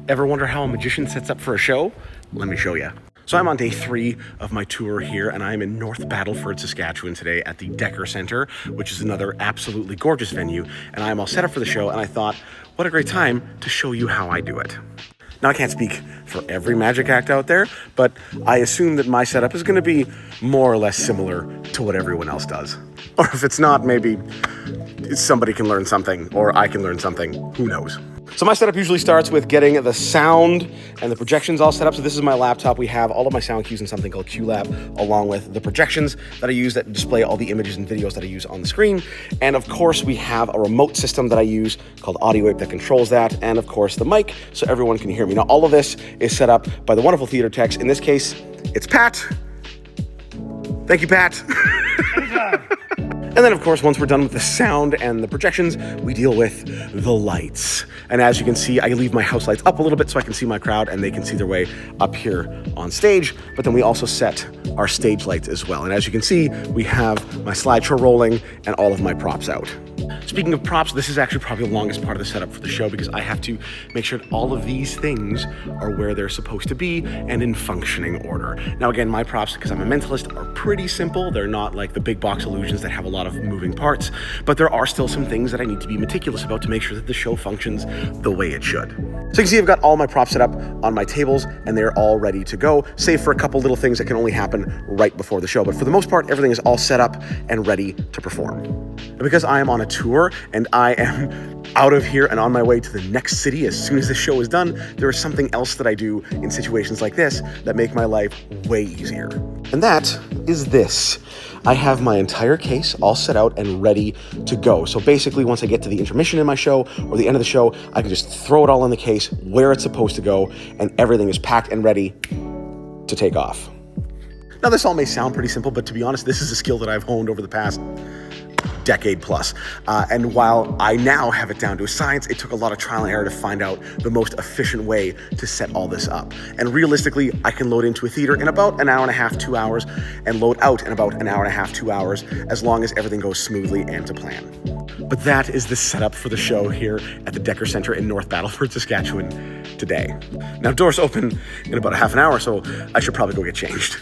Ever wonder how a magician sets up for a show? Let me show you. So I'm on day 3 of my tour here, and I'm in North Battleford, Saskatchewan today at the Decker Centre, which is another absolutely gorgeous venue, and I'm all set up for the show, and I thought, what a great time to show you how I do it. Now, I can't speak for every magic act out there, but I assume that my setup is going to be more or less similar to what everyone else does. Or if it's not, maybe somebody can learn something, or I can learn something, who knows. So my setup usually starts with getting the sound and the projections all set up. So this is my laptop. We have all of my sound cues in something called QLab, along with the projections that I use that display all the images and videos that I use on the screen. And of course, we have a remote system that I use called AudioApe that controls that. And of course, the mic, so everyone can hear me. Now, all of this is set up by the wonderful theater techs. In this case, it's Pat. Thank you, Pat. Anytime. And then, of course, once we're done with the sound and the projections, we deal with the lights. And as you can see, I leave my house lights up a little bit so I can see my crowd and they can see their way up here on stage. But then we also set our stage lights as well. And as you can see, we have my slideshow rolling and all of my props out. Speaking of props, this is actually probably the longest part of the setup for the show because I have to make sure that all of these things are where they're supposed to be and in functioning order. Now, again, my props, because I'm a mentalist, are pretty simple. They're not like the big box illusions that have a lot of moving parts, but there are still some things that I need to be meticulous about to make sure that the show functions the way it should. So you can see I've got all my props set up on my tables and they're all ready to go, save for a couple little things that can only happen right before the show. But for the most part, everything is all set up and ready to perform. And because I am on a tour and I am out of here and on my way to the next city as soon as the show is done, there is something else that I do in situations like this that make my life way easier. And that is this. I have my entire case all set out and ready to go. So basically, once I get to the intermission in my show or the end of the show, I can just throw it all in the case where it's supposed to go and everything is packed and ready to take off. Now, this all may sound pretty simple, but to be honest, this is a skill that I've honed over the past decade plus. And while I now have it down to a science, it took a lot of trial and error to find out the most efficient way to set all this up. And realistically, I can load into a theater in about an hour and a half, 2 hours, and load out in about an hour and a half, 2 hours, as long as everything goes smoothly and to plan. But that is the setup for the show here at the Decker Centre in North Battleford, Saskatchewan today. Now, doors open in about a half an hour, so I should probably go get changed.